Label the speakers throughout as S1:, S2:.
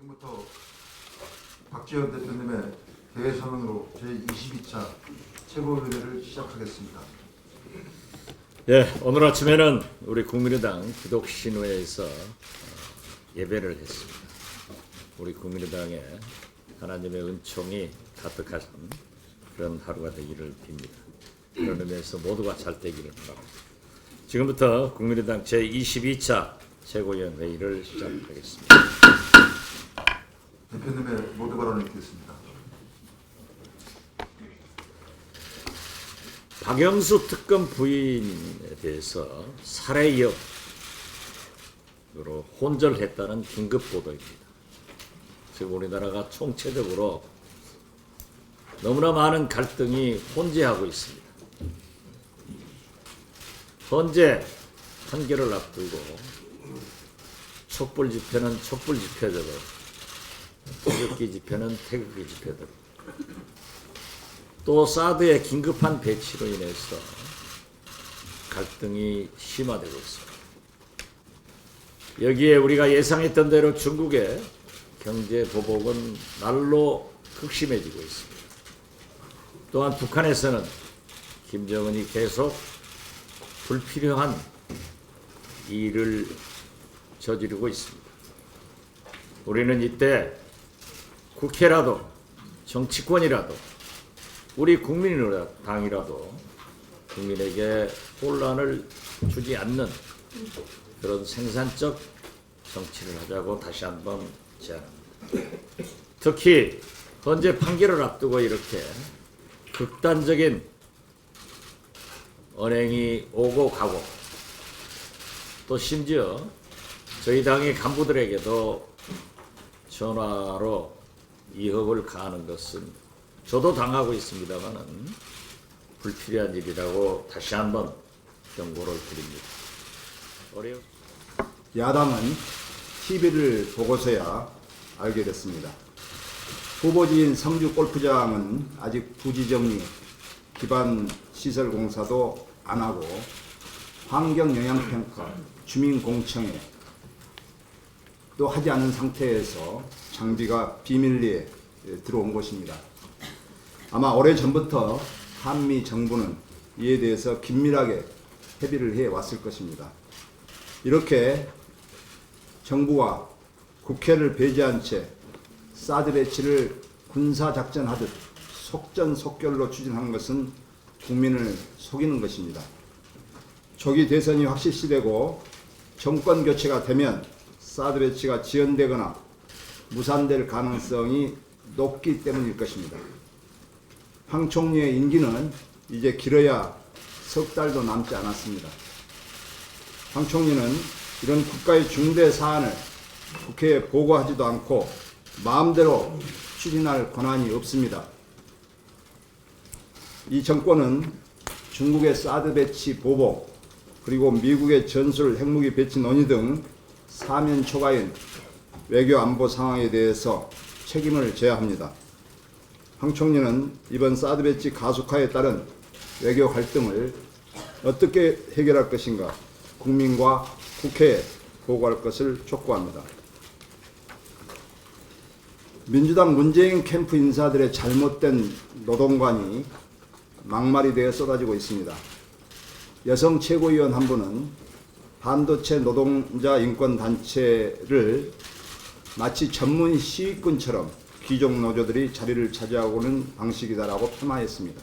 S1: 지금부터 박지원 대표님의 대회 선언으로 제22차 최고위원회를 시작하겠습니다.
S2: 예, 오늘 아침에는 우리 국민의당 기독신회에서 예배를 했습니다. 우리 국민의당에 하나님의 은총이 가득한 그런 하루가 되기를 빕니다. 그런 의미에서 모두가 잘 되기를 바랍니다. 지금부터 국민의당 제22차 최고위원 회의를 시작하겠습니다.
S1: 대표님의 모두 발언을 듣겠습니다.
S2: 박영수 특검 부인에 대해서 살해 의혹으로 혼절했다는 긴급 보도입니다. 지금 우리나라가 총체적으로 너무나 많은 갈등이 혼재하고 있습니다. 헌재 판결을 앞두고 촛불 집회는 촛불 집회대로, 태극기 집회는 태극기 집회대로, 또 사드의 긴급한 배치로 인해서 갈등이 심화되고 있습니다. 여기에 우리가 예상했던 대로 중국의 경제 보복은 날로 극심해지고 있습니다. 또한 북한에서는 김정은이 계속 불필요한 일을 저지르고 있습니다. 우리는 이때 국회라도 정치권이라도 우리 국민의당이라도 국민에게 혼란을 주지 않는 그런 생산적 정치를 하자고 다시 한번 제안합니다. 특히 헌재 판결을 앞두고 이렇게 극단적인 언행이 오고 가고 또 심지어 저희 당의 간부들에게도 전화로 위협을 가하는 것은 저도 당하고 있습니다만은 불필요한 일이라고 다시 한번 경고를 드립니다.
S3: 야당은 TV를 보고서야 알게 됐습니다. 후보지인 성주 골프장은 아직 부지정리, 기반 시설 공사도 안 하고 환경영향평가, 주민공청회 또 하지 않은 상태에서 장비가 비밀리에 들어온 것입니다. 아마 오래전부터 한미 정부는 이에 대해서 긴밀하게 협의를 해왔을 것입니다. 이렇게 정부가 국회를 배제한 채 사드 배치를 군사작전하듯 속전속결로 추진하는 것은 국민을 속이는 것입니다. 조기 대선이 확실시되고 정권 교체가 되면 사드 배치가 지연되거나 무산될 가능성이 높기 때문일 것입니다. 황 총리의 임기는 이제 길어야 석 달도 남지 않았습니다. 황 총리는 이런 국가의 중대 사안을 국회에 보고하지도 않고 마음대로 추진할 권한이 없습니다. 이 정권은 중국의 사드 배치 보복, 그리고 미국의 전술 핵무기 배치 논의 등 사면 초과인 외교 안보 상황에 대해서 책임을 져야 합니다. 황 총리는 이번 사드 배치 가속화에 따른 외교 갈등을 어떻게 해결할 것인가 국민과 국회에 보고할 것을 촉구합니다. 민주당 문재인 캠프 인사들의 잘못된 노동관이 막말이 되어 쏟아지고 있습니다. 여성 최고위원 한 분은 반도체 노동자 인권단체를 마치 전문 시위꾼처럼 귀족 노조들이 자리를 차지하고는 방식이다라고 폄하했습니다.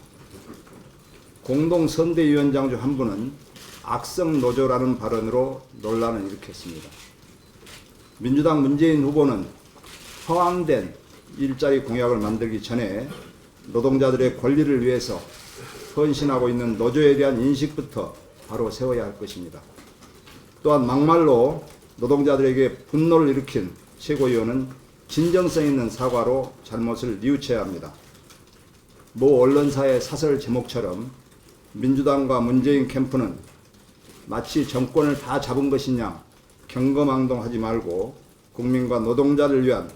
S3: 공동선대위원장 중 한 분은 악성 노조라는 발언으로 논란을 일으켰습니다. 민주당 문재인 후보는 허황된 일자리 공약을 만들기 전에 노동자들의 권리를 위해서 헌신하고 있는 노조에 대한 인식부터 바로 세워야 할 것입니다. 또한 막말로 노동자들에게 분노를 일으킨 최고위원은 진정성 있는 사과로 잘못을 뉘우쳐야 합니다. 모 언론사의 사설 제목처럼 민주당과 문재인 캠프는 마치 정권을 다 잡은 것이냐 경거망동하지 말고 국민과 노동자를 위한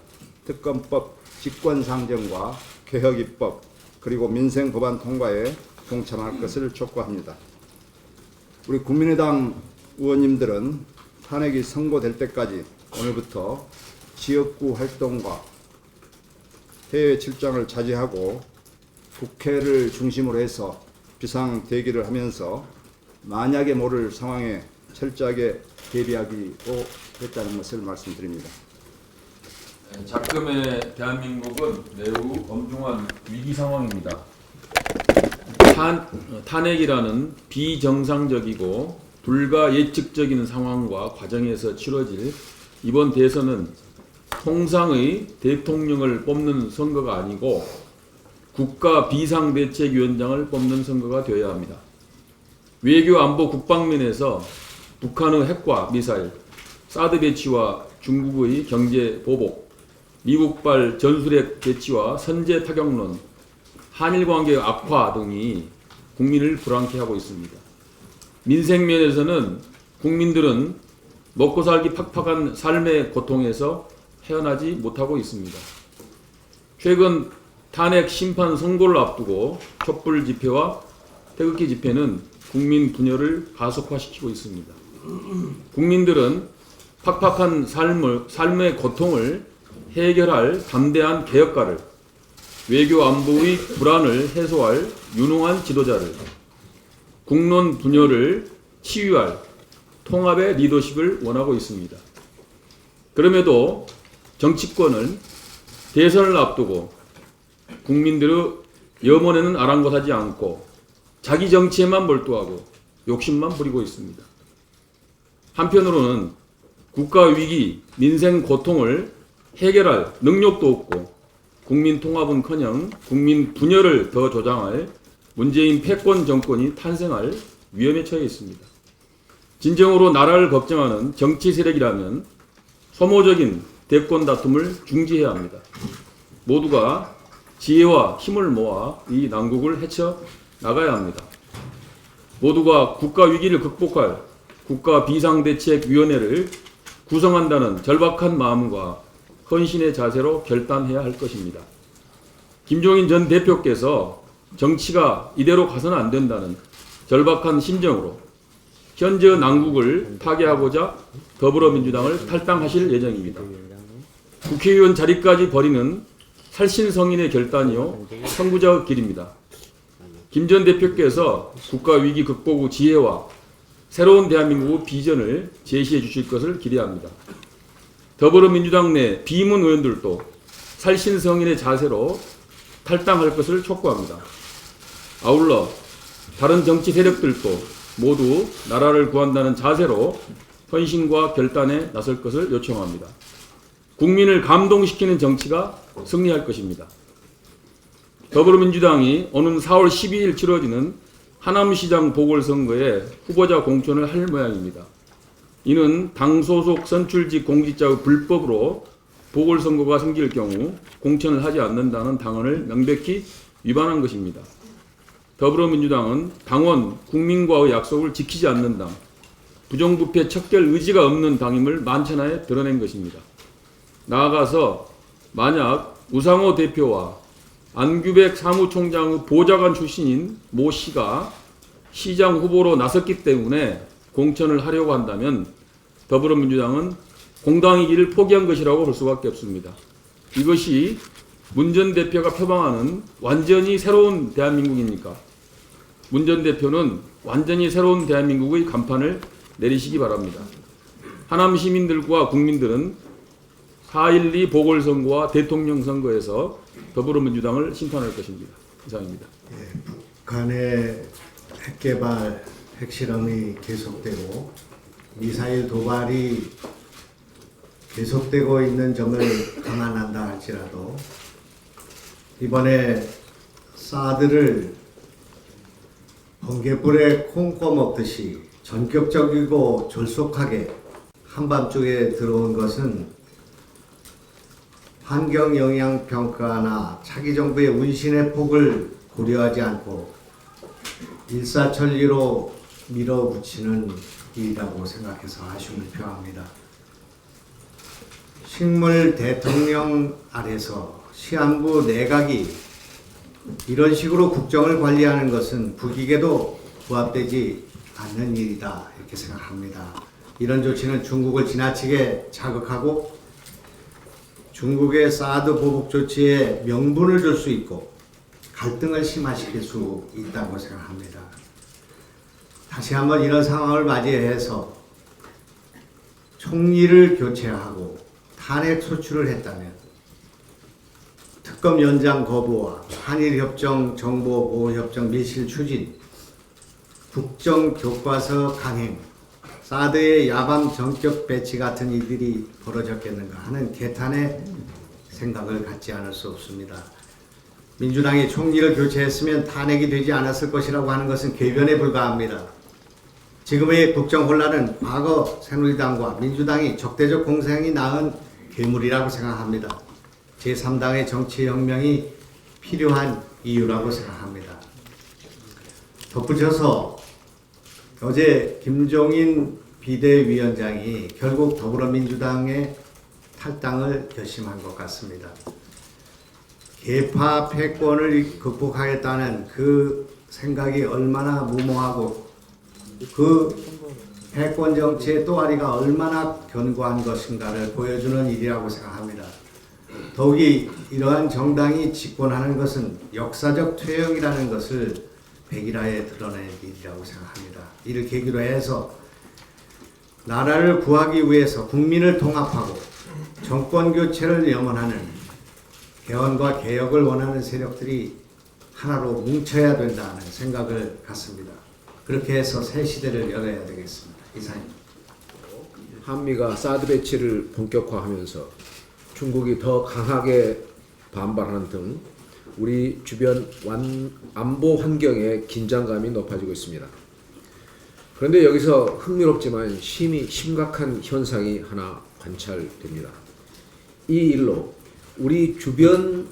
S3: 특검법 직권상정과 개혁입법 그리고 민생법안 통과에 동참할 것을 촉구합니다. 우리 국민의당 의원님들은 탄핵이 선고될 때까지 오늘부터 지역구 활동과 해외 출장을 자제하고 국회를 중심으로 해서 비상 대기를 하면서 만약에 모를 상황에 철저하게 대비하기로 했다는 것을 말씀드립니다.
S4: 작금의 대한민국은 매우 엄중한 위기 상황입니다. 탄핵이라는 비정상적이고 불가 예측적인 상황과 과정에서 치러질 이번 대선은 통상의 대통령을 뽑는 선거가 아니고 국가 비상대책위원장을 뽑는 선거가 되어야 합니다. 외교 안보 국방면에서 북한의 핵과 미사일, 사드 배치와 중국의 경제 보복, 미국발 전술핵 배치와 선제 타격론, 한일 관계 악화 등이 국민을 불안케 하고 있습니다. 민생면에서는 국민들은 먹고 살기 팍팍한 삶의 고통에서 헤어나지 못하고 있습니다. 최근 탄핵 심판 선고를 앞두고 촛불 집회와 태극기 집회는 국민 분열을 가속화시키고 있습니다. 국민들은 팍팍한 삶의 고통을 해결할 담대한 개혁가를, 외교 안보의 불안을 해소할 유능한 지도자를, 국론 분열을 치유할 통합의 리더십을 원하고 있습니다. 그럼에도 정치권은 대선을 앞두고 국민들의 염원에는 아랑곳하지 않고 자기 정치에만 몰두하고 욕심만 부리고 있습니다. 한편으로는 국가 위기, 민생 고통을 해결할 능력도 없고 국민 통합은커녕 국민 분열을 더 조장할 문재인 패권 정권이 탄생할 위험에 처해 있습니다. 진정으로 나라를 걱정하는 정치 세력이라면 소모적인 대권 다툼을 중지해야 합니다. 모두가 지혜와 힘을 모아 이 난국을 헤쳐 나가야 합니다. 모두가 국가 위기를 극복할 국가 비상대책위원회를 구성한다는 절박한 마음과 헌신의 자세로 결단해야 할 것입니다. 김종인 전 대표께서 정치가 이대로 가서는 안 된다는 절박한 심정으로 현재 난국을 타개하고자 더불어민주당을 탈당하실 예정입니다. 국회의원 자리까지 버리는 살신성인의 결단이요 선구자의 길입니다. 김 전 대표께서 국가 위기 극복 후 지혜와 새로운 대한민국의 비전을 제시해 주실 것을 기대합니다. 더불어민주당 내 비문 의원들도 살신성인의 자세로 탈당할 것을 촉구합니다. 아울러 다른 정치 세력들도 모두 나라를 구한다는 자세로 헌신과 결단에 나설 것을 요청합니다. 국민을 감동시키는 정치가 승리할 것입니다. 더불어민주당이 오는 4월 12일 치러지는 하남시장 보궐선거에 후보자 공천을 할 모양입니다. 이는 당 소속 선출직 공직자의 불법으로 보궐선거가 생길 경우 공천을 하지 않는다는 당원을 명백히 위반한 것입니다. 더불어민주당은 당원, 국민과의 약속을 지키지 않는 당, 부정부패 척결 의지가 없는 당임을 만천하에 드러낸 것입니다. 나아가서 만약 우상호 대표와 안규백 사무총장의 보좌관 출신인 모 씨가 시장 후보로 나섰기 때문에 공천을 하려고 한다면 더불어민주당은 공당의 길을 포기한 것이라고 볼 수밖에 없습니다. 이것이 문 전 대표가 표방하는 완전히 새로운 대한민국입니까? 문 전 대표는 완전히 새로운 대한민국의 간판을 내리시기 바랍니다. 하남 시민들과 국민들은 4.12 보궐선거와 대통령 선거에서 더불어민주당을 심판할 것입니다. 이상입니다.
S5: 북한의 핵개발, 핵실험이 계속되고 미사일 도발이 계속되고 있는 점을 감안한다 할지라도 이번에 사드를 번개불에 콩 꺼먹듯이 전격적이고 졸속하게 한밤중에 들어온 것은 환경영향평가나 차기 정부의 운신의 폭을 고려하지 않고 일사천리로 밀어붙이는 일이라고 생각해서 아쉬움을 표합니다. 식물 대통령 아래서 시한부 내각이 이런 식으로 국정을 관리하는 것은 국익에도 부합되지 않는 일이다 이렇게 생각합니다. 이런 조치는 중국을 지나치게 자극하고 중국의 사드 보복 조치에 명분을 줄 수 있고 갈등을 심화시킬 수 있다고 생각합니다. 다시 한번 이런 상황을 맞이해서 총리를 교체하고 탄핵 소추를 했다면 특검 연장 거부와 한일협정 정보보호협정 밀실 추진, 국정교과서 강행, 사드의 야밤 전격 배치 같은 일들이 벌어졌겠는가 하는 개탄의 생각을 갖지 않을 수 없습니다. 민주당이 총리를 교체했으면 탄핵이 되지 않았을 것이라고 하는 것은 궤변에 불과합니다. 지금의 국정 혼란은 과거 새누리당과 민주당이 적대적 공생이 낳은 괴물이라고 생각합니다. 제3당의 정치혁명이 필요한 이유라고 생각합니다. 덧붙여서 어제 김종인 비대위원장이 결국 더불어민주당의 탈당을 결심한 것 같습니다. 계파 패권을 극복하겠다는 그 생각이 얼마나 무모하고 그 패권 정치의 또아리가 얼마나 견고한 것인가를 보여주는 일이라고 생각합니다. 더욱이 이러한 정당이 집권하는 것은 역사적 퇴역이라는 것을 백일하에 드러낸 일이라고 생각합니다. 이를 계기로 해서 나라를 구하기 위해서 국민을 통합하고 정권 교체를 염원하는 개헌과 개혁을 원하는 세력들이 하나로 뭉쳐야 된다는 생각을 갖습니다. 그렇게 해서 새 시대를 열어야 되겠습니다. 이상입니다.
S6: 한미가 사드 배치를 본격화하면서 중국이 더 강하게 반발하는 등 우리 주변 안보 환경의 긴장감이 높아지고 있습니다. 그런데 여기서 흥미롭지만 심각한 현상이 하나 관찰됩니다. 이 일로 우리 주변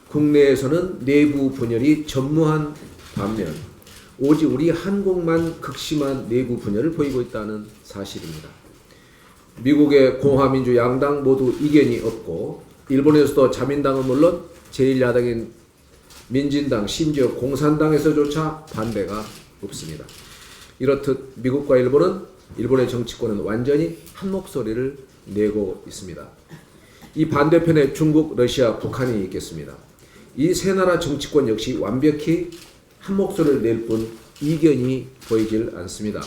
S6: 국내에서는 내부 분열이 전무한 반면 오직 우리 한국만 극심한 내부 분열을 보이고 있다는 사실입니다. 미국의 공화민주 양당 모두 이견이 없고 일본에서도 자민당은 물론 제1야당인 민진당 심지어 공산당에서조차 반대가 없습니다. 이렇듯 미국과 일본은 일본의 정치권은 완전히 한 목소리를 내고 있습니다. 이 반대편에 중국, 러시아, 북한이 있겠습니다. 이 세 나라 정치권 역시 완벽히 한 목소리를 낼 뿐 이견이 보이질 않습니다.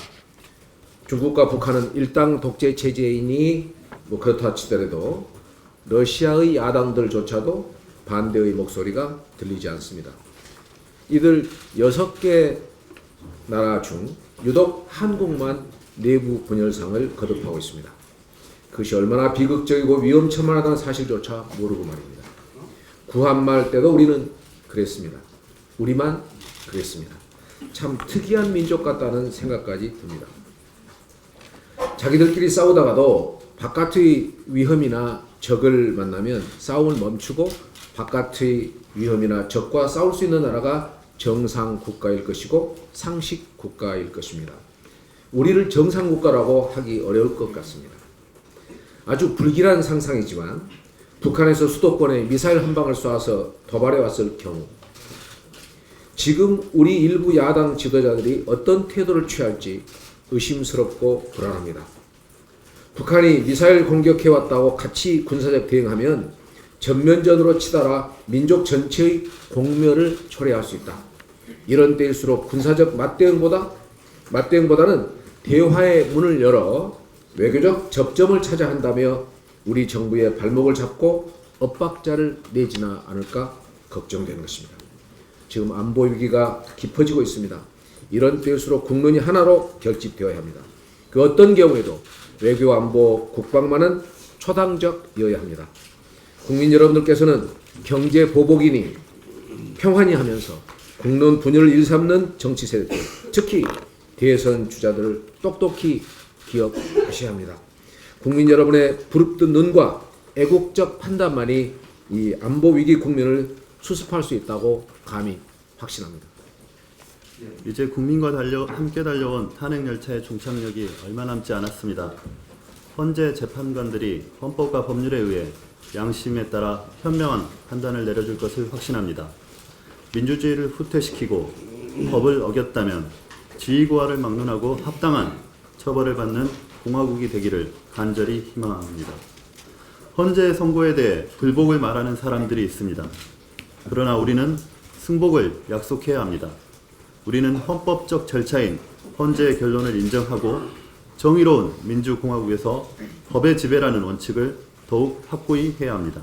S6: 중국과 북한은 일당 독재 체제이니 그렇다 치더라도 러시아의 야당들조차도 반대의 목소리가 들리지 않습니다. 이들 6개 나라 중 유독 한국만 내부 분열상을 거듭하고 있습니다. 그것이 얼마나 비극적이고 위험천만하다는 사실조차 모르고 말입니다. 구한말 때도 우리는 그랬습니다. 우리만 그랬습니다. 참 특이한 민족 같다는 생각까지 듭니다. 자기들끼리 싸우다가도 바깥의 위험이나 적을 만나면 싸움을 멈추고 바깥의 위험이나 적과 싸울 수 있는 나라가 정상 국가일 것이고 상식 국가일 것입니다. 우리를 정상 국가라고 하기 어려울 것 같습니다. 아주 불길한 상상이지만 북한에서 수도권에 미사일 한 방을 쏴서 도발해 왔을 경우 지금 우리 일부 야당 지도자들이 어떤 태도를 취할지 의심스럽고 불안합니다. 북한이 미사일 공격해왔다고 같이 군사적 대응하면 전면전으로 치달아 민족 전체의 공멸을 초래할 수 있다. 이런 때일수록 군사적 맞대응보다는 대화의 문을 열어 외교적 접점을 찾아 한다며 우리 정부의 발목을 잡고 엇박자를 내지나 않을까 걱정되는 것입니다. 지금 안보 위기가 깊어지고 있습니다. 이런 때일수록 국론이 하나로 결집되어야 합니다. 그 어떤 경우에도 외교, 안보, 국방만은 초당적이어야 합니다. 국민 여러분들께서는 경제 보복이니 평안히 하면서 국론 분열을 일삼는 정치 세력들, 특히 대선 주자들을 똑똑히 기억하셔야 합니다. 국민 여러분의 부릅뜬 눈과 애국적 판단만이 이 안보 위기 국면을 수습할 수 있다고 감히 확신합니다.
S7: 이제 국민과 함께 달려온 탄핵 열차의 종착역이 얼마 남지 않았습니다. 헌재 재판관들이 헌법과 법률에 의해 양심에 따라 현명한 판단을 내려줄 것을 확신합니다. 민주주의를 후퇴시키고 법을 어겼다면 지위고하를 막론하고 합당한 처벌을 받는 공화국이 되기를 간절히 희망합니다. 헌재 선고에 대해 불복을 말하는 사람들이 있습니다. 그러나 우리는 승복을 약속해야 합니다. 우리는 헌법적 절차인 헌재의 결론을 인정하고 정의로운 민주공화국에서 법의 지배라는 원칙을 더욱 확고히 해야 합니다.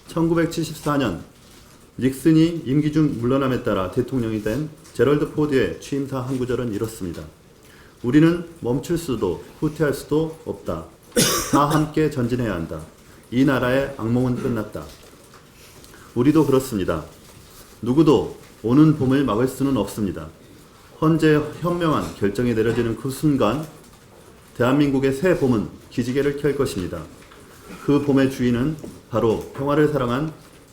S7: 1974년 닉슨이 임기 중 물러남에 따라 대통령이 된 제럴드 포드의 취임사 한 구절은 이렇습니다. 우리는 멈출 수도 후퇴할 수도 없다. 다 함께 전진해야 한다. 이 나라의 악몽은 끝났다. 우리도 그렇습니다. 누구도 오는 봄을 막을 수는 없습니다. 헌재 현명한 결정이 내려지는 그 순간 대한민국의 새 봄은 기지개를 켤 것입니다. 그 봄의 주인은 바로 평화를 사랑한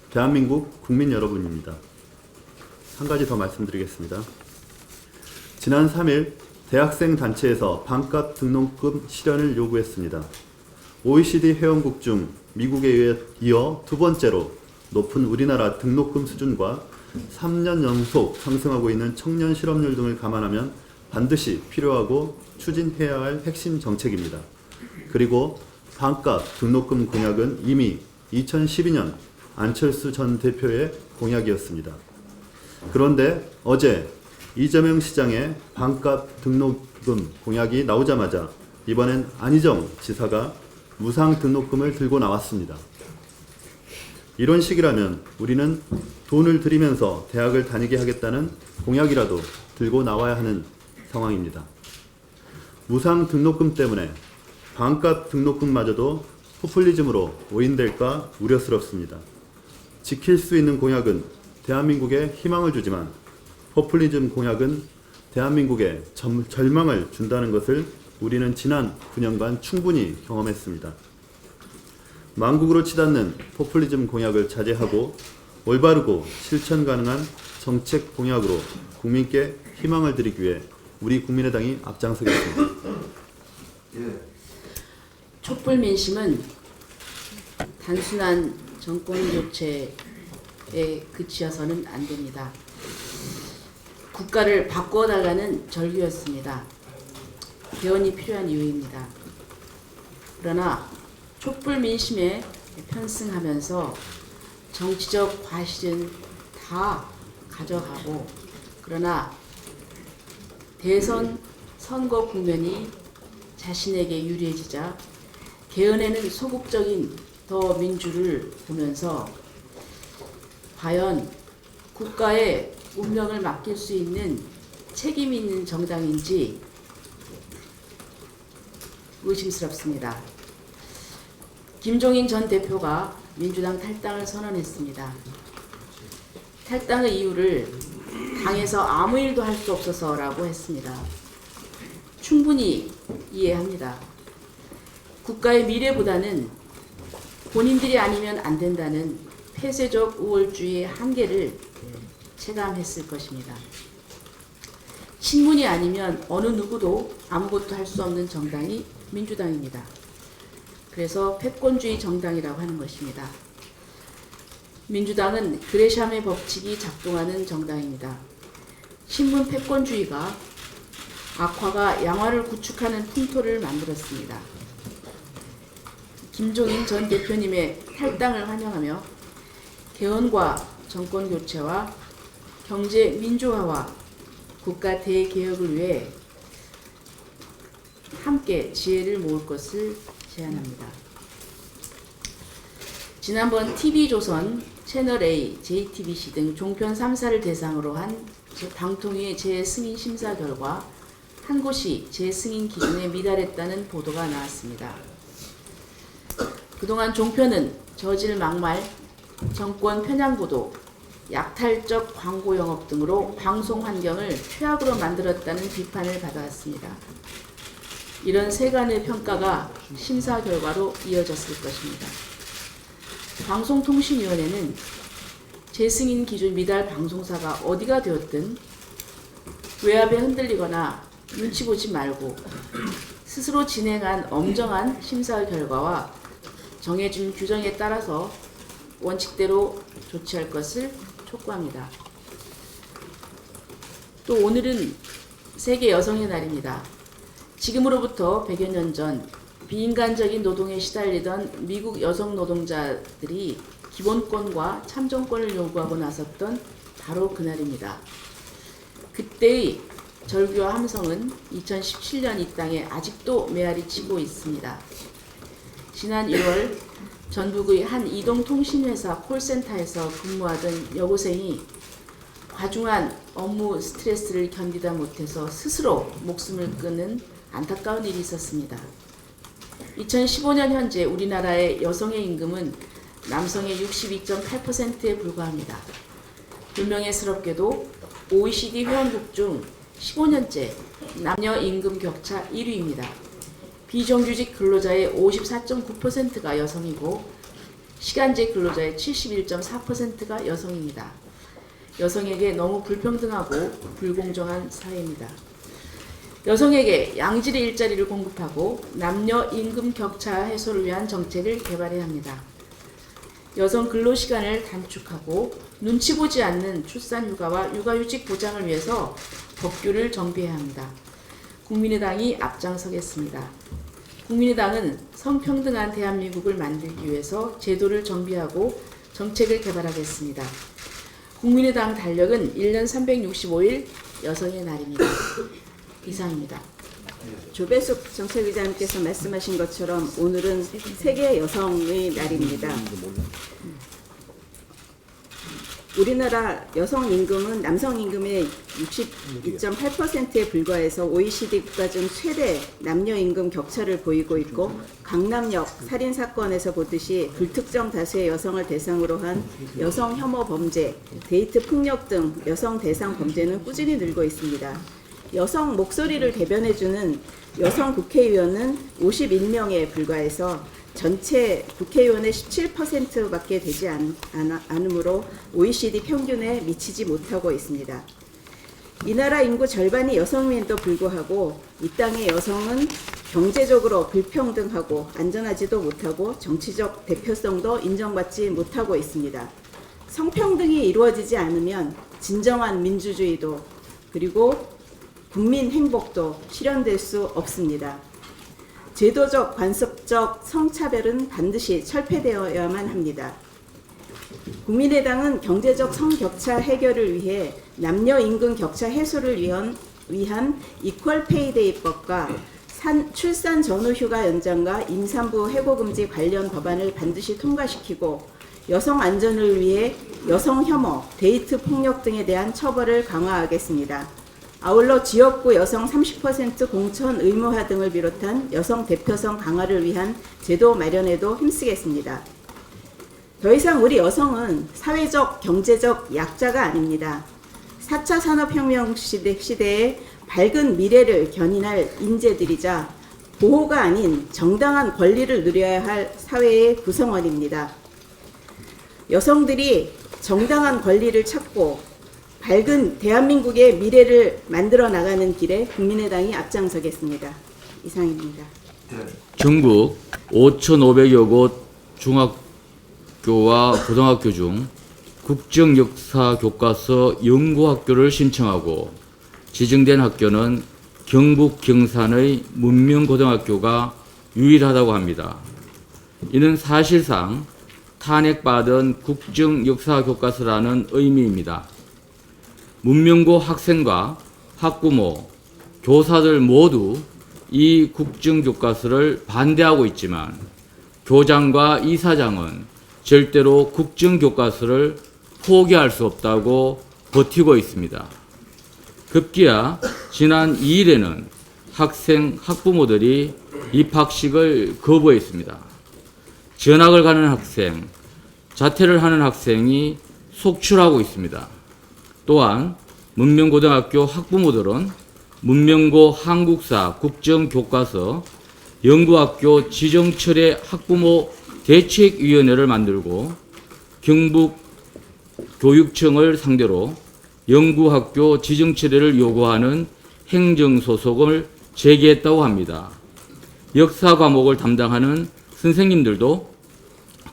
S7: 대한민국 국민 여러분입니다. 한 가지 더 말씀드리겠습니다. 지난 3일 대학생 단체에서 반값 등록금 실현을 요구했습니다. OECD 회원국 중 미국에 이어 두 번째로 높은 우리나라 등록금 수준과 3년 연속 상승하고 있는 청년 실업률 등을 감안하면 반드시 필요하고 추진해야 할 핵심 정책입니다. 그리고 반값 등록금 공약은 이미 2012년 안철수 전 대표의 공약이었습니다. 그런데 어제 이재명 시장의 반값 등록금 공약이 나오자마자 이번엔 안희정 지사가 무상 등록금을 들고 나왔습니다. 이런 식이라면 우리는 돈을 들이면서 대학을 다니게 하겠다는 공약이라도 들고 나와야 하는 상황입니다. 무상 등록금 때문에 반값 등록금마저도 포퓰리즘으로 오인될까 우려스럽습니다. 지킬 수 있는 공약은 대한민국에 희망을 주지만 포퓰리즘 공약은 대한민국에 절망을 준다는 것을 우리는 지난 9년간 충분히 경험했습니다. 망국으로 치닫는 포퓰리즘 공약을 자제하고 올바르고 실천 가능한 정책 공약으로 국민께 희망을 드리기 위해 우리 국민의당이 앞장서겠습니다.
S1: 예.
S8: 촛불 민심은 단순한 정권 교체에 그치어서는 안 됩니다. 국가를 바꿔달라는 절규였습니다. 개헌이 필요한 이유입니다. 그러나 촛불 민심에 편승하면서 정치적 과실은 다 가져가고, 그러나 대선 선거 국면이 자신에게 유리해지자 개헌에는 소극적인 더 민주를 보면서 과연 국가의 운명을 맡길 수 있는 책임 있는 정당인지 의심스럽습니다. 김종인 전 대표가 민주당 탈당을 선언했습니다. 탈당의 이유를 당에서 아무 일도 할 수 없어서라고 했습니다. 충분히 이해합니다. 국가의 미래보다는 본인들이 아니면 안 된다는 폐쇄적 우월주의의 한계를 체감했을 것입니다. 친문이 아니면 어느 누구도 아무것도 할 수 없는 정당이 민주당입니다. 그래서 패권주의 정당이라고 하는 것입니다. 민주당은 그레샴의 법칙이 작동하는 정당입니다. 친문 패권주의가 악화가 양화를 구축하는 풍토를 만들었습니다. 김종인 전 대표님의 탈당을 환영하며 개헌과 정권교체와 경제 민주화와 국가 대개혁을 위해 함께 지혜를 모을 것을 제안합니다. 지난번 TV조선, 채널A, JTBC 등 종편 3사를 대상으로 한 방통위의 재승인 심사 결과 한 곳이 재승인 기준에 미달했다는 보도가 나왔습니다. 그동안 종편은 저질 막말, 정권 편향보도, 약탈적 광고 영업 등으로 방송 환경을 최악으로 만들었다는 비판을 받아왔습니다. 이런 세간의 평가가 심사 결과로 이어졌을 것입니다. 방송통신위원회는 재승인 기준 미달 방송사가 어디가 되었든 외압에 흔들리거나 눈치 보지 말고 스스로 진행한 엄정한 심사 결과와 정해진 규정에 따라서 원칙대로 조치할 것을 촉구합니다. 또 오늘은 세계 여성의 날입니다. 지금으로부터 100여 년 전 비인간적인 노동에 시달리던 미국 여성 노동자들이 기본권과 참정권을 요구하고 나섰던 바로 그날입니다. 그때의 절규와 함성은 2017년 이 땅에 아직도 메아리 치고 있습니다. 지난 1월 전북의 한 이동통신회사 콜센터에서 근무하던 여고생이 과중한 업무 스트레스를 견디다 못해서 스스로 목숨을 끊는 안타까운 일이 있었습니다. 2015년 현재 우리나라의 여성의 임금은 남성의 62.8%에 불과합니다. 불명예스럽게도 OECD 회원국 중 15년째 남녀 임금 격차 1위입니다. 비정규직 근로자의 54.9%가 여성이고 시간제 근로자의 71.4%가 여성입니다. 여성에게 너무 불평등하고 불공정한 사회입니다. 여성에게 양질의 일자리를 공급하고 남녀 임금 격차 해소를 위한 정책을 개발해야 합니다. 여성 근로시간을 단축하고 눈치 보지 않는 출산휴가와 육아휴직 보장을 위해서 법규를 정비해야 합니다. 국민의당이 앞장서겠습니다. 국민의당은 성평등한 대한민국을 만들기 위해서 제도를 정비하고 정책을 개발하겠습니다. 국민의당 달력은 1년 365일 여성의 날입니다. 이상입니다.
S9: 조배숙 정책위원장님께서 말씀하신 것처럼 오늘은 세계 여성의 날입니다. 우리나라 여성 임금은 남성 임금의 62.8%에 불과해서 OECD 국가 중 최대 남녀 임금 격차를 보이고 있고 강남역 살인 사건에서 보듯이 불특정 다수의 여성을 대상으로 한 여성 혐오 범죄, 데이트 폭력 등 여성 대상 범죄는 꾸준히 늘고 있습니다. 여성 목소리를 대변해주는 여성 국회의원은 51명에 불과해서 전체 국회의원의 17%밖에 되지 않으므로 OECD 평균에 미치지 못하고 있습니다. 이 나라 인구 절반이 여성임에도 불구하고 이 땅의 여성은 경제적으로 불평등하고 안전하지도 못하고 정치적 대표성도 인정받지 못하고 있습니다. 성평등이 이루어지지 않으면 진정한 민주주의도 그리고 국민 행복도 실현될 수 없습니다. 제도적, 관습적 성차별은 반드시 철폐되어야만 합니다. 국민의당은 경제적 성격차 해결을 위해 남녀 임금 격차 해소를 위한 이퀄 페이데이법과 출산 전후 휴가 연장과 임산부 해고 금지 관련 법안을 반드시 통과시키고 여성 안전을 위해 여성 혐오, 데이트 폭력 등에 대한 처벌을 강화하겠습니다. 아울러 지역구 여성 30% 공천 의무화 등을 비롯한 여성 대표성 강화를 위한 제도 마련에도 힘쓰겠습니다. 더 이상 우리 여성은 사회적, 경제적 약자가 아닙니다. 4차 산업혁명 시대에 밝은 미래를 견인할 인재들이자 보호가 아닌 정당한 권리를 누려야 할 사회의 구성원입니다. 여성들이 정당한 권리를 찾고 밝은 대한민국의 미래를 만들어 나가는 길에 국민의당이 앞장서겠습니다. 이상입니다.
S2: 전국 5,500여 곳 중학교와 고등학교 중 국정역사 교과서 연구학교를 신청하고 지정된 학교는 경북 경산의 문명고등학교가 유일하다고 합니다. 이는 사실상 탄핵받은 국정역사 교과서라는 의미입니다. 문명고 학생과 학부모, 교사들 모두 이 국정교과서를 반대하고 있지만 교장과 이사장은 절대로 국정교과서를 포기할 수 없다고 버티고 있습니다. 급기야 지난 2일에는 학생, 학부모들이 입학식을 거부했습니다. 전학을 가는 학생, 자퇴를 하는 학생이 속출하고 있습니다. 또한 문명고등학교 학부모들은 문명고 한국사 국정교과서 연구학교 지정철회 학부모 대책위원회를 만들고 경북교육청을 상대로 연구학교 지정철회를 요구하는 행정소송을 제기했다고 합니다. 역사 과목을 담당하는 선생님들도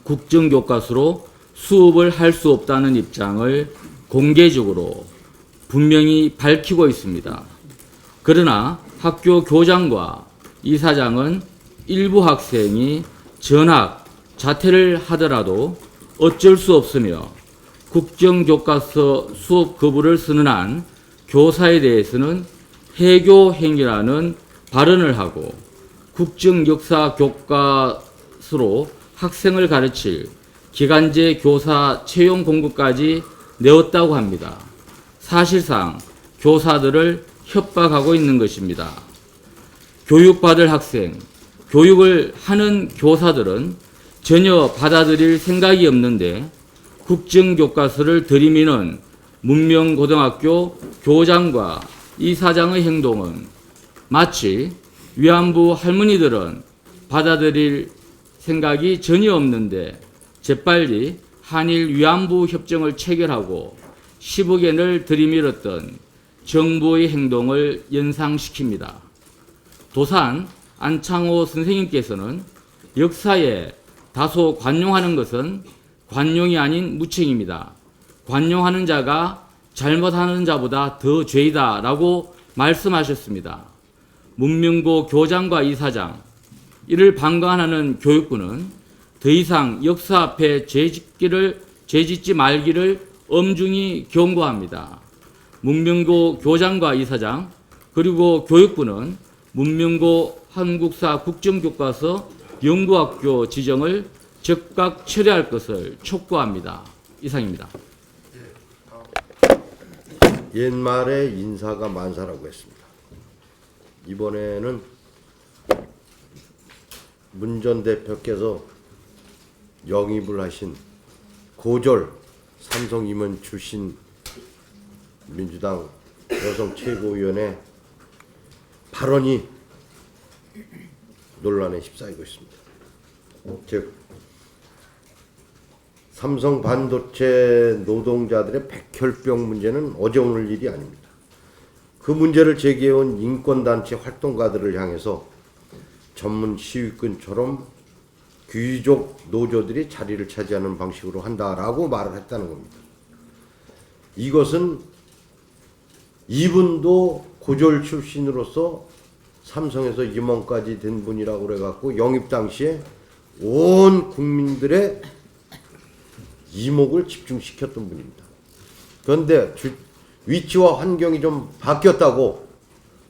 S2: 국정교과서로 수업을 할 수 없다는 입장을 공개적으로 분명히 밝히고 있습니다. 그러나 학교 교장과 이사장은 일부 학생이 전학, 자퇴를 하더라도 어쩔 수 없으며 국정교과서 수업 거부를 선언한 교사에 대해서는 해교 행위라는 발언을 하고 국정역사 교과서로 학생을 가르칠 기간제 교사 채용 공고까지 내었다고 합니다. 사실상 교사들을 협박하고 있는 것입니다. 교육받을 학생, 교육을 하는 교사들은 전혀 받아들일 생각이 없는데 국정교과서를 들이미는 문명고등학교 교장과 이사장의 행동은 마치 위안부 할머니들은 받아들일 생각이 전혀 없는데 재빨리 한일 위안부 협정을 체결하고 10억 엔을 들이밀었던 정부의 행동을 연상시킵니다. 도산 안창호 선생님께서는 역사에 다소 관용하는 것은 관용이 아닌 무책임이다. 관용하는 자가 잘못하는 자보다 더 죄이다 라고 말씀하셨습니다. 문명고 교장과 이사장, 이를 방관하는 교육부는 더 이상 역사 앞에 죄짓지 말기를 엄중히 경고합니다. 문명고 교장과 이사장 그리고 교육부는 문명고 한국사 국정교과서 연구학교 지정을 즉각 철회할 것을 촉구합니다. 이상입니다.
S1: 옛말에 인사가 만사라고 했습니다. 이번에는 문 전 대표께서 영입을 하신 고졸 삼성 임원 출신 민주당 여성 최고위원의 발언이 논란에 휩싸이고 있습니다. 즉 삼성 반도체 노동자들의 백혈병 문제는 어제 오늘 일이 아닙니다. 그 문제를 제기해온 인권단체 활동가들을 향해서 전문 시위권처럼 귀족 노조들이 자리를 차지하는 방식으로 한다라고 말을 했다는 겁니다. 이것은 이분도 고졸 출신으로서 삼성에서 임원까지 된 분이라고 그래갖고 영입 당시에 온 국민들의 이목을 집중시켰던 분입니다. 그런데 위치와 환경이 좀 바뀌었다고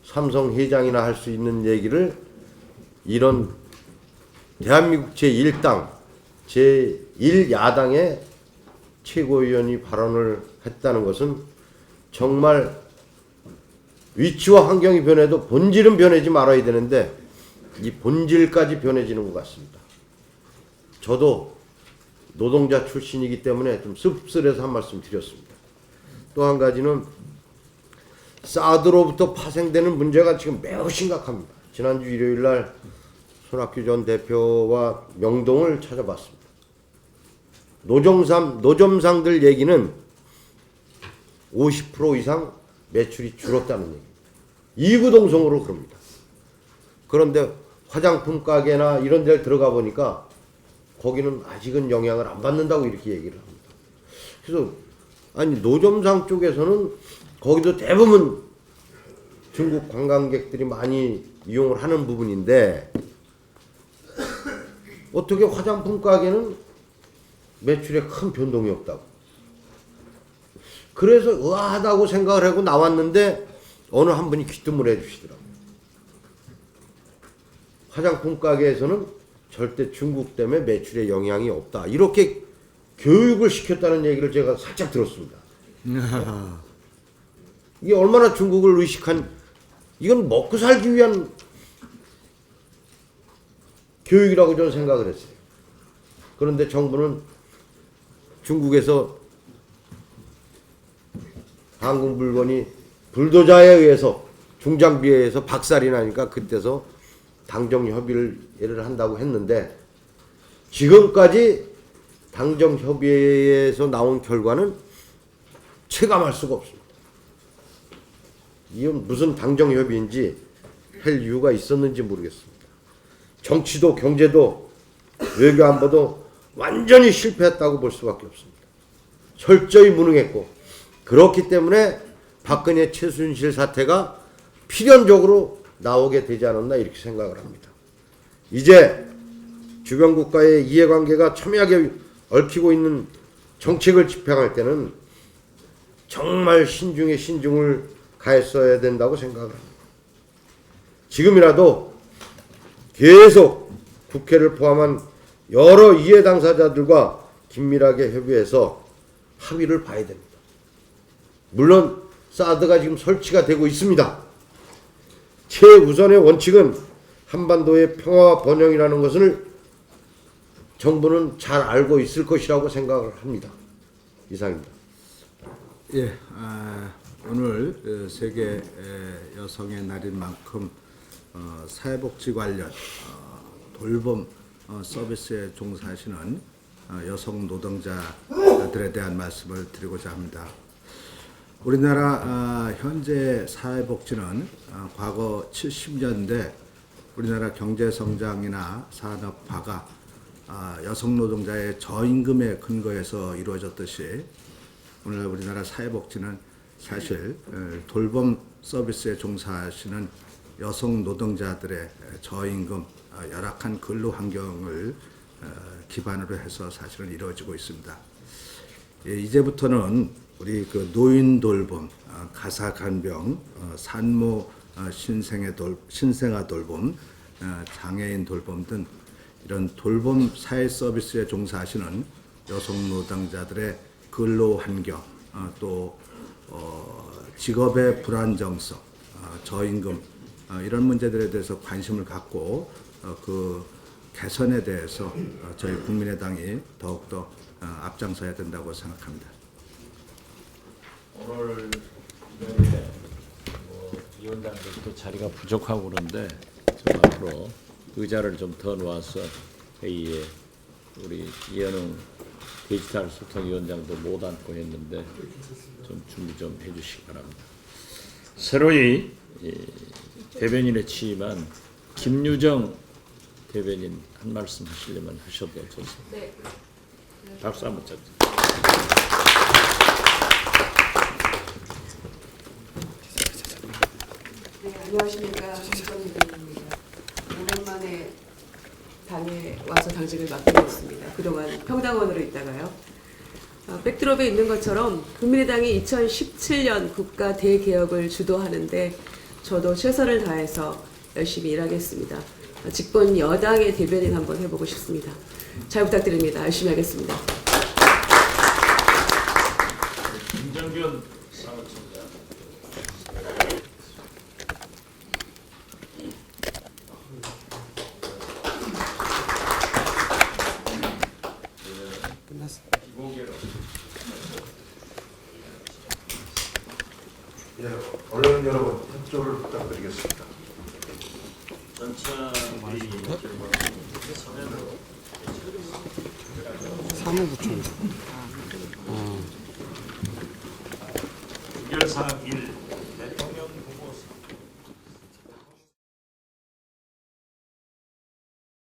S1: 삼성 회장이나 할 수 있는 얘기를 이런 대한민국 제1당, 제1야당의 최고위원이 발언을 했다는 것은 정말 위치와 환경이 변해도 본질은 변하지 말아야 되는데 이 본질까지 변해지는 것 같습니다. 저도 노동자 출신이기 때문에 좀 씁쓸해서 한 말씀 드렸습니다. 또 한 가지는 사드로부터 파생되는 문제가 지금 매우 심각합니다. 지난주 일요일 날 손학규 전 대표와 명동을 찾아봤습니다. 노점상들 얘기는 50% 이상 매출이 줄었다는 얘기입니다. 이구동성으로 그럽니다. 그런데 화장품 가게나 이런 데를 들어가 보니까 거기는 아직은 영향을 안 받는다고 이렇게 얘기를 합니다. 그래서 아니 노점상 쪽에서는 거기도 대부분 중국 관광객들이 많이 이용을 하는 부분인데 어떻게 화장품 가게는 매출에 큰 변동이 없다고. 그래서 의아하다고 생각을 하고 나왔는데 어느 한 분이 귀뜸을 해주시더라고요. 화장품 가게에서는 절대 중국 때문에 매출에 영향이 없다. 이렇게 교육을 시켰다는 얘기를 제가 살짝 들었습니다. 이게 얼마나 중국을 의식한, 이건 먹고 살기 위한 교육이라고 저는 생각을 했어요. 그런데 정부는 중국에서 한국 물건이 불도저에 의해서 중장비에 의해서 박살이 나니까 그때서 당정 협의를 한다고 했는데 지금까지 당정 협의에서 나온 결과는 체감할 수가 없습니다. 이건 무슨 당정 협의인지 할 이유가 있었는지 모르겠습니다. 정치도 경제도 외교 안보도 완전히 실패했다고 볼 수밖에 없습니다. 철저히 무능했고 그렇기 때문에 박근혜 최순실 사태가 필연적으로 나오게 되지 않았나 이렇게 생각을 합니다. 이제 주변 국가의 이해관계가 첨예하게 얽히고 있는 정책을 집행할 때는 정말 신중에 신중을 가했어야 된다고 생각합니다. 지금이라도 계속 국회를 포함한 여러 이해 당사자들과 긴밀하게 협의해서 합의를 봐야 됩니다. 물론 사드가 지금 설치가 되고 있습니다. 최우선의 원칙은 한반도의 평화와 번영이라는 것을 정부는 잘 알고 있을 것이라고 생각을 합니다. 이상입니다.
S5: 예, 오늘 세계 여성의 날인 만큼 사회복지 관련 돌봄 서비스에 종사하시는 여성 노동자들에 대한 말씀을 드리고자 합니다. 우리나라 현재 사회복지는 과거 70년대 우리나라 경제성장이나 산업화가 여성 노동자의 저임금에 근거해서 이루어졌듯이 오늘 우리나라 사회복지는 사실 돌봄 서비스에 종사하시는 여성 노동자들의 저임금, 열악한 근로 환경을 기반으로 해서 사실은 이루어지고 있습니다. 이제부터는 우리 그 노인 돌봄, 가사 간병, 산모 신생아 돌봄, 장애인 돌봄 등 이런 돌봄 사회 서비스에 종사하시는 여성 노동자들의 근로 환경, 또 직업의 불안정성, 저임금 이런 문제들에 대해서 관심을 갖고 그 개선에 대해서 저희 국민의당이 더욱더 앞장서야 된다고 생각합니다.
S10: 오늘 위원장들도 자리가 부족하고 그런데 좀 앞으로 의자를 좀 더 놓아서 회의에 우리 이현웅 디지털 소통위원장도 못 앉고 했는데 좀 준비 좀 해주시기 바랍니다. 새로이 대변인에 취임한 김유정 대변인 한 말씀 하시려면 하셔도 좋습니다. 네. 박수 한번 쳐주세요.
S11: 네, 안녕하십니까. 김건희입니다. 오랜만에 당에 와서 당직을 맡게 됐습니다. 그동안 평당원으로 있다가요. 백드롭에 있는 것처럼 국민의당이 2017년 국가 대개혁을 주도하는데 저도 최선을 다해서 열심히 일하겠습니다. 집권 여당의 대변인 한번 해보고 싶습니다. 잘 부탁드립니다. 열심히 하겠습니다.
S10: 김정균 사무총장.
S1: 언론 여러분 협조를 부탁드리겠습니다.
S10: 전차
S12: 사무부총장.
S10: 의결사항 1.